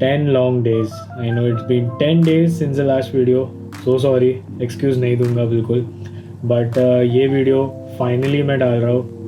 10 long days. I know it's been 10 days since the last video. So sorry, excuse नहीं दूंगा बिल्कुल. But ये video finally मैं डाल रहा हूँ.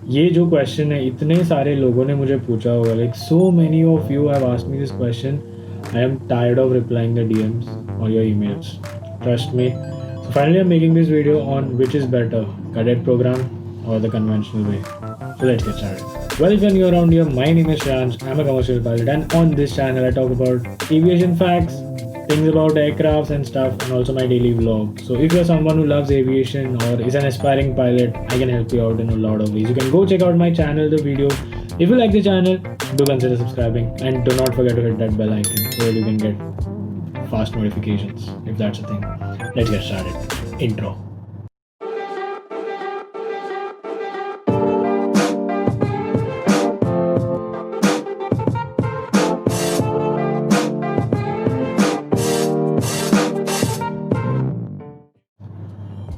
ये जो क्वेश्चन है इतने सारे लोगों ने मुझे पूछा होगा. Like so many of you have asked me this question. I am tired of replying the DMs or your emails. Trust me. So finally I'm making this video on which is better, cadet program or the conventional way. So let's get started. Well, if you're new around here, my name is Shanj. I'm a commercial pilot, and on this channel, I talk about aviation facts, things about aircrafts and stuff, and also my daily vlog. So, if you're someone who loves aviation or is an aspiring pilot, I can help you out in a lot of ways. You can go check out my channel, the videos. If you like the channel, do consider subscribing, and do not forget to hit that bell icon so that you can get fast notifications if that's a thing. Let's get started. Intro.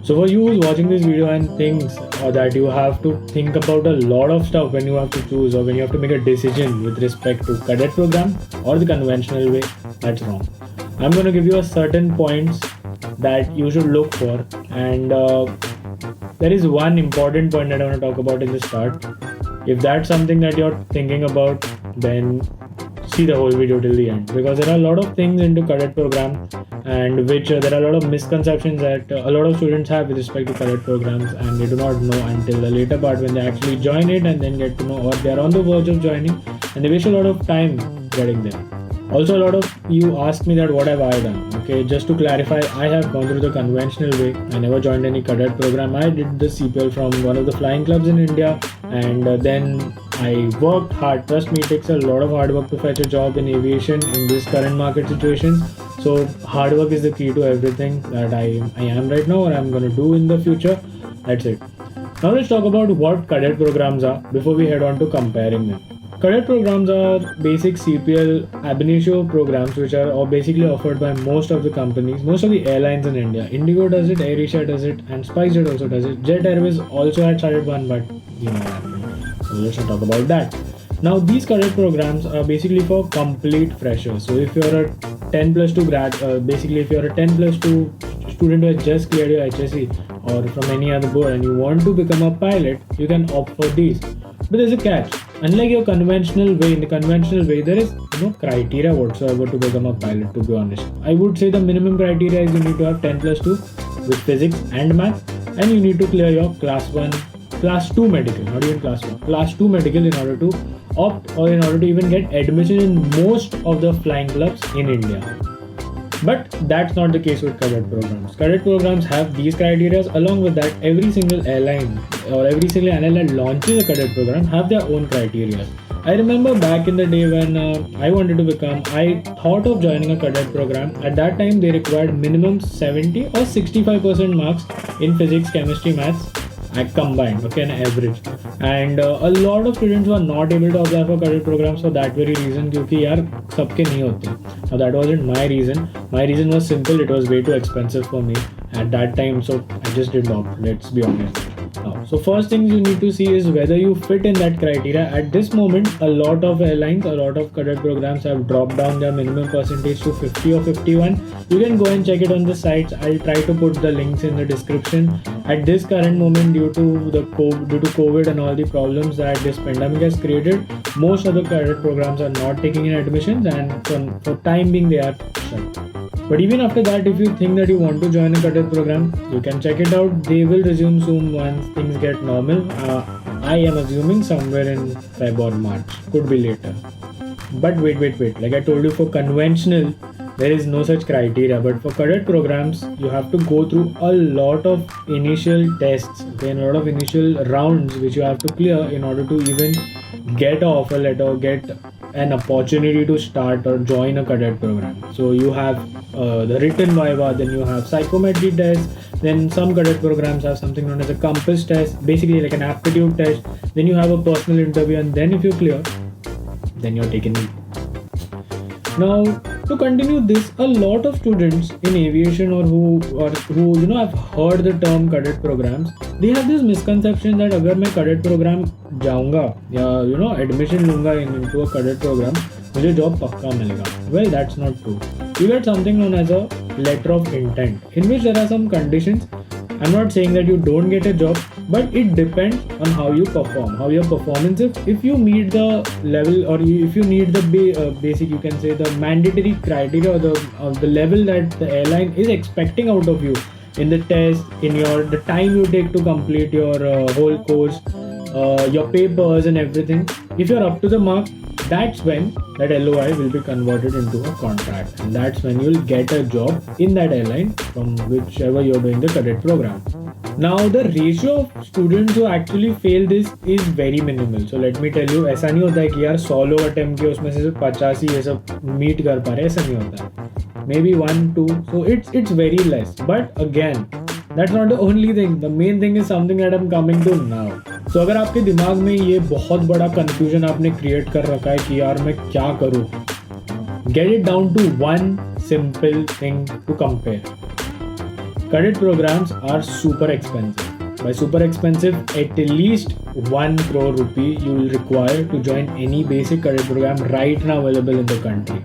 So for you who's watching this video and thinks that you have to think about a lot of stuff when you have to choose or when you have to make a decision with respect to cadet program or the conventional way, that's wrong. I'm going to give you a certain points that you should look for, and there is one important point that I want to talk about in the start. If that's something that you're thinking about, then see the whole video till the end, because there are a lot of things into cadet program and which there are a lot of misconceptions that a lot of students have with respect to cadet programs, and they do not know until the later part when they actually join it and then get to know, or they are on the verge of joining and they waste a lot of time getting there. Also, a lot of you ask me that what have I done. Okay, just to clarify, I have gone through the conventional way. I never joined any cadet program. I did the CPL from one of the flying clubs in India, and then I worked hard. Trust me, it takes a lot of hard work to fetch a job in aviation in this current market situation. So hard work is the key to everything that I am right now or I'm going to do in the future. That's it. Now let's talk about what cadet programs are before we head on to comparing them. Cadet programs are basic CPL ab initio programs which are basically offered by most of the companies, most of the airlines in India. Indigo does it, AirAsia does it, and SpiceJet also does it. Jet Airways also had started one, but you know what happened. So let's not talk about that. Now these cadet programs are basically for complete freshers. So if you're a 10 plus 2 grad, basically if you're a 10 plus 2 student who has just cleared your HSC or from any other board and you want to become a pilot, you can opt for these. But there's a catch. Unlike your conventional way, in the conventional way, there is no criteria whatsoever to become a pilot, to be honest. I would say the minimum criteria is you need to have 10 plus 2 with physics and math, and you need to clear your class 2 medical, not even class 1, class 2 medical in order to opt or in order to even get admission in most of the flying clubs in India. But that's not the case with cadet programs. Cadet programs have these criteria. Along with that, every single airline or every single airline that launches a cadet program have their own criteria. I remember back in the day when I thought of joining a cadet program. At that time, they required minimum 70 or 65% marks in physics, chemistry, maths combined, okay, an average. And a lot of students were not able to apply for cadet programs for that very reason, क्योंकि यार सबके नहीं होते. Now that wasn't my reason. My reason was simple. It was way too expensive for me at that time, so I just did not. Let's be honest. So first things you need to see is whether you fit in that criteria. At this moment, a lot of airlines, a lot of cadet programs have dropped down their minimum percentage to 50 or 51. You can go and check it on the sites. I'll try to put the links in the description. At this current moment, due to COVID and all the problems that this pandemic has created, most of the cadet programs are not taking in admissions, and for time being they are shut. But even after that, if you think that you want to join a cadet program, you can check it out. They will resume soon once things get normal. I am assuming somewhere in February or March. Could be later. But wait. Like I told you, for conventional, there is no such criteria. But for cadet programs, you have to go through a lot of initial tests, then a lot of initial rounds which you have to clear in order to even get an offer letter, get an opportunity to start or join a cadet program. So you have the written viva, then you have psychometry test, then some cadet programs have something known as a compass test, basically like an aptitude test, then you have a personal interview, and then if you clear, then you're taken in. Now, to continue this, a lot of students in aviation or who have heard the term cadet programs, they have this misconception that अगर मैं cadet program जाऊँगा या admission लूँगा into a cadet program, मुझे job पक्का मिलेगा. Well, that's not true. You get something known as a letter of intent, in which there are some conditions. I'm not saying that you don't get a job, but it depends on how you perform, how your performance is. If you meet the level, or if you need the basic, you can say the mandatory criteria, or the level that the airline is expecting out of you in the test, in the time you take to complete your whole course, your papers and everything. If you're up to the mark, that's when that LOI will be converted into a contract, and that's when you'll get a job in that airline from whichever you're doing the cadet program. Now the ratio of students who actually fail this is very minimal. So let me tell you, ऐसा नहीं होता है कि यार 100 लोग attempt किए उसमें से सिर्फ 50 ही ये सब मीट कर पा रहे, ऐसा नहीं होता है. Maybe 1, 2, so it's very less. But again, that's not the only thing. The main thing is something that I'm coming to now. So अगर आपके दिमाग में ये बहुत बड़ा confusion आपने create कर रखा है कि यार मैं क्या करूँ, get it down to one simple thing to compare. Cadet programs are super expensive. By super expensive, at least 1 crore rupee you will require to join any basic cadet program right now available in the country.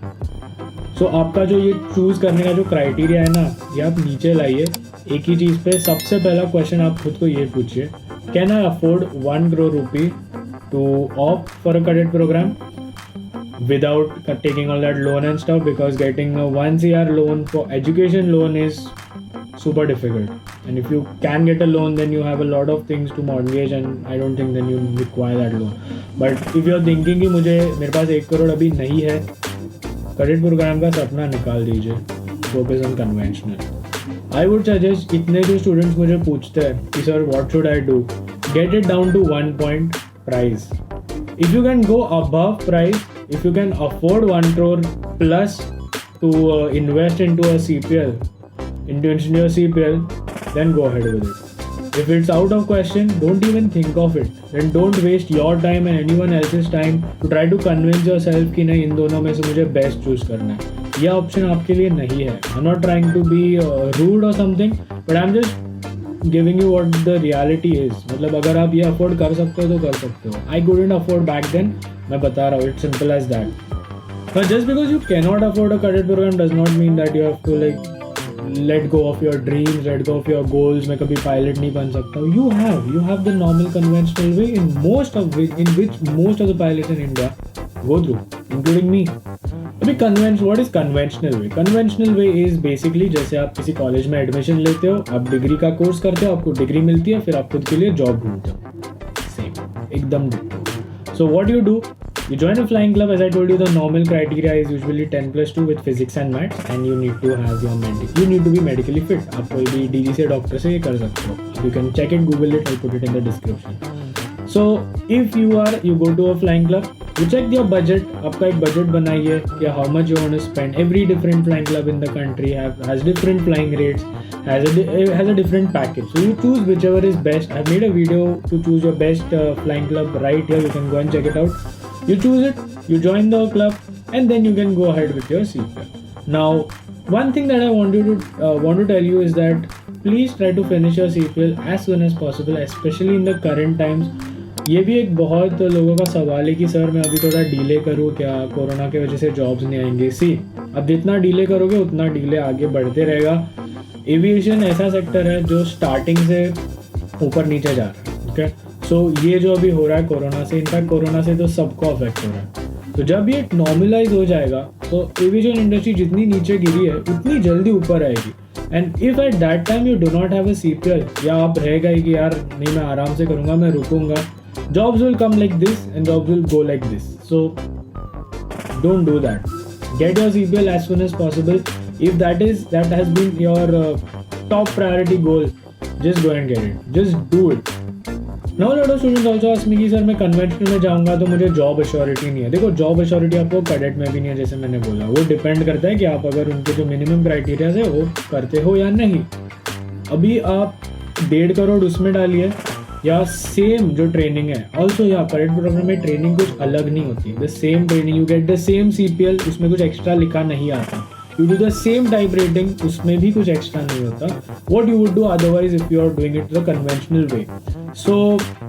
So आपका जो ये choose करने का जो criteria है ना, ये आप नीचे लाइए. एक ही चीज़ पे सबसे पहला क्वेश्चन आप खुद को ये पूछिए, can I afford 1 crore rupee to opt for a cadet program without taking all that loan and stuff? Because getting a 1 CR loan for education loan is super difficult, and if you can get a loan, then you have a lot of things to mortgage, and I don't think then you require that loan. But if you're thinking कि मुझे मेरे पास 1 करोड़ अभी नहीं है, cadet program का सपना निकाल दीजिए, focus on conventional. I would suggest, इतने जो स्टूडेंट्स मुझे पूछते हैं कि sir what should I do, get it down to 1 point price. If you can go above price, if you can afford 1 crore plus to invest into a CPL, into your CPL, then go ahead with it. If it's out of question, don't even think of it. Then don't waste your time and anyone else's time to try to convince yourself कि नहीं इन दोनों में से मुझे best choose करना है. यह option आपके लिए नहीं है. I'm not trying to be rude or something, but I'm just giving you what the reality is. मतलब अगर आप ये अफोर्ड कर सकते हो तो कर सकते हो. I couldn't afford back then. मैं बता रहा हूँ, it's simple as that. But just because you cannot afford a cadet program does not mean that you have to like let go of your dreams, let go of your goals. मैं कभी pilot नहीं बन सकता हूँ. You have the normal conventional way in which most of the pilots in India go through, including me. अभी what is conventional way? Conventional way is basically जैसे आप किसी कॉलेज में एडमिशन लेते हो, आप डिग्री का कोर्स करते हो, आपको डिग्री मिलती है, फिर आप खुद के लिए जॉब ढूंढते हो. सेम, एकदम ditto. So what you do? You join a flying club. As I told you, the normal criteria is usually 10+2 with physics and maths, and you need to have you need to be medically fit. आप कोई भी DG से doctor से ये कर सकते हो. You can check it, Google it, I'll put it in the description. So if you go to a flying club, you check your budget. आपका एक budget बनाइए कि how much you want to spend. Every different flying club in the country has different flying rates, has a different package. So you choose whichever is best. I've made a video to choose your best flying club right here. You can go and check it out. You choose it, you join the club, and then you can go ahead with your CPL. Now, one thing that I want to tell you is that please try to finish your CPL as soon as possible, especially in the current times. ये भी एक बहुत लोगों का सवाल है कि sir मैं अभी थोड़ा डिले करूँ क्या, कोरोना की वजह से जॉब्स नहीं आएंगे. अब जितना डिले करोगे उतना डिले आगे बढ़ते रहेगा. एविएशन ऐसा सेक्टर है जो स्टार्टिंग से ऊपर नीचे जा रहा है. ओके, सो ये जो अभी हो रहा है कोरोना से, इनफैक्ट कोरोना से तो सबको अफेक्ट हो रहा है. तो जब ये नॉर्मलाइज हो जाएगा तो एविएशन इंडस्ट्री जितनी नीचे गिरी है उतनी जल्दी ऊपर आएगी. And if at that time you do not have a CPL, या आप रह गए कि यार नहीं मैं आराम से करूँगा, मैं रुकूंगा, jobs will come like this and jobs will go like this. So don't do that. Get your CPL as soon as possible. If that has been your top priority goal, just go and get it. Just do it. Now a lot of students also ask me कि sir मैं conventional में जाऊँगा तो मुझे job assurity नहीं है. देखो job assurity आपको कैडेट में भी नहीं है, जैसे मैंने बोला. वो डिपेंड करता है कि आप अगर उनके जो मिनिमम क्राइटेरियाज है वो करते हो या नहीं. अभी आप 1.5 करोड़ उसमें डालिए या सेम जो ट्रेनिंग है. ऑल्सो या कैडेट प्रोग्राम में ट्रेनिंग कुछ अलग नहीं होती. The same training, you get the same CPL, उसमें कुछ एक्स्ट्रा लिखा नहीं आता. you do the same type rating, उसमें भी कुछ extra नहीं होता. What you would do otherwise if you are doing it the conventional way. So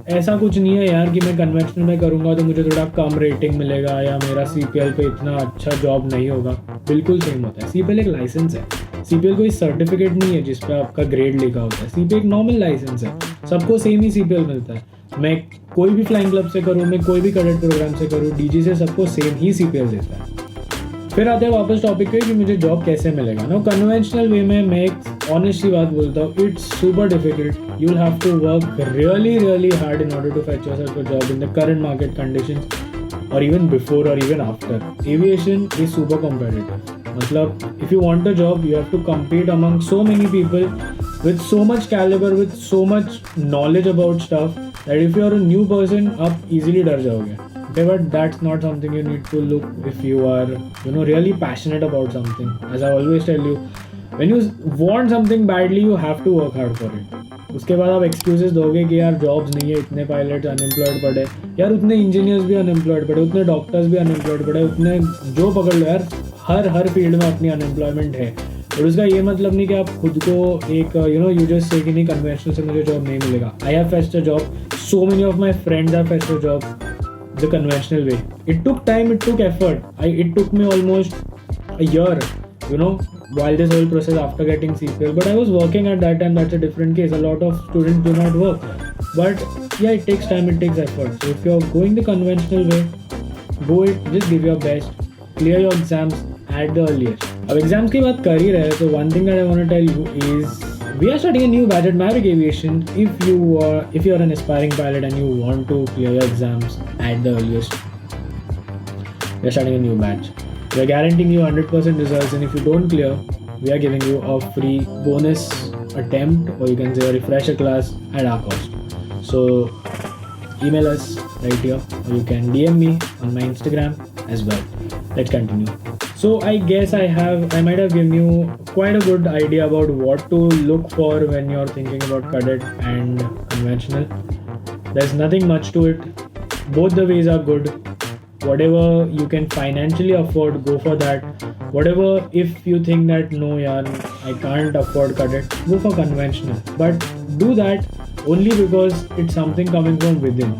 ऐसा कुछ नहीं है यार कि मैं conventional में करूँगा तो मुझे थोड़ा कम rating मिलेगा या मेरा CPL पे इतना अच्छा job नहीं होगा. बिल्कुल सेम होता है. CPL एक लाइसेंस है. CPL कोई सर्टिफिकेट नहीं है जिस पे आपका ग्रेड लिखा होता है. CPL एक नॉर्मल लाइसेंस है. सबको सेम ही CPL मिलता है. मैं कोई भी फ्लाइंग क्लब से करूँ, मैं कोई भी कैडेट प्रोग्राम से करूँ, DG से सबको सेम ही CPL देता है. फिर आते हैं वापस टॉपिक पे कि मुझे जॉब कैसे मिलेगा ना. कन्वेंशनल वे में मैं एक ऑनेस्ट सी बात बोलता हूँ, it's super difficult. You will have to work really hard in order to fetch yourself a job in the current market conditions or even before or even after. Aviation is super competitive. मतलब if you want a job, you have to compete among so many people with so much caliber, with so much knowledge about stuff that if you are a new person, आप easily डर जाओगे. Okay, but that's not something you need to look if you are really passionate about something. As I always tell you, when you want something badly, you have to work hard for it. उसके बाद आप excuses दोगे कि यार jobs नहीं है, इतने pilots unemployed पड़े, यार उतने इंजीनियर्स भी अनएम्प्लॉयड पड़े, उतने डॉक्टर्स भी अनएम्प्लॉयड पड़े, उतने जो पकड़ लो यार, हर फील्ड में अपनी अनएम्प्लॉयमेंट है. और उसका ये मतलब नहीं कि आप खुद को एक यू जस्ट से कि नहीं कन्वेंशनल से मुझे जॉब नहीं मिलेगा. I have fetched a job, so many of my friends have fetched a job the conventional way. It took time, it took effort. It took me almost a year while this whole process after getting CPL, but I was working at that time. That's a different case. A lot of students do not work, but yeah, it takes time, it takes effort. So if you're going the conventional way, go it, just give your best, clear your exams at the earliest. अब exams की बात कर ही रहे हैं, so one thing that I want to tell you is we are starting a new batch at Maverick Aviation. If you are an aspiring pilot and you want to clear your exams at the earliest, we are starting a new batch. We are guaranteeing you 100% results, and if you don't clear, we are giving you a free bonus attempt, or you can say a refresher class at our cost. So email us right here, or you can DM me on my Instagram as well. Let's continue. So I guess I might have given you quite a good idea about what to look for when you're thinking about cadet and conventional. There's nothing much to it. Both the ways are good. Whatever you can financially afford, go for that. Whatever, if you think that no yaar, I can't afford cadet, go for conventional. But do that only because it's something coming from within.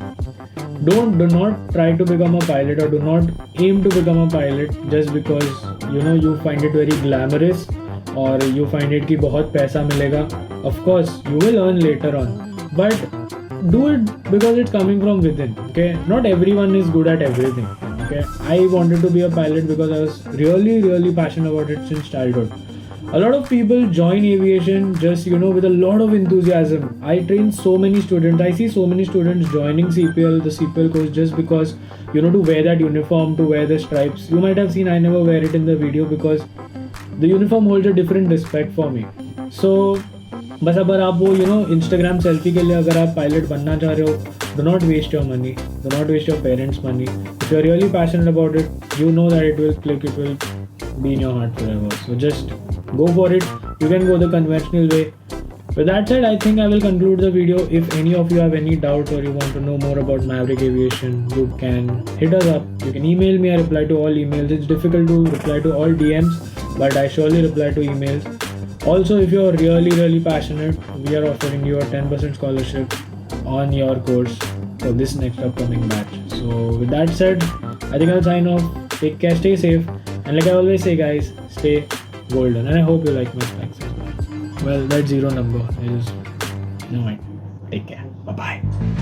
Do not try to become a pilot, or do not aim to become a pilot just because you find it very glamorous, or you find it कि बहुत पैसा मिलेगा. Of course you will earn later on, but do it because it's coming from within. Okay, not everyone is good at everything. Okay, I wanted to be a pilot because I was really passionate about it since childhood. A lot of people join aviation just with a lot of enthusiasm. I train so many students. I see so many students joining the CPL course just because to wear that uniform, to wear the stripes. You might have seen I never wear it in the video because the uniform holds a different respect for me. So बस अगर आप वो Instagram selfie के लिए अगर आप pilot बनना चाह रहे हो, do not waste your money, do not waste your parents' money. If you're really passionate about it, you know that it will click, it will be in your heart forever. So just go for it. You can go the conventional way. With that said, I think I will conclude the video. If any of you have any doubts or you want to know more about Maverick Aviation, you can hit us up. You can email me. I reply to all emails. It's difficult to reply to all DMs, but I surely reply to emails. Also, if you're really passionate, we are offering you a 10% scholarship on your course for this next upcoming batch. So with that said, I think I'll sign off. Take care, stay safe, and like I always say guys, stay golden. And I hope you like my specs as well. Well, that 0 number is no mind. Take care. Bye bye.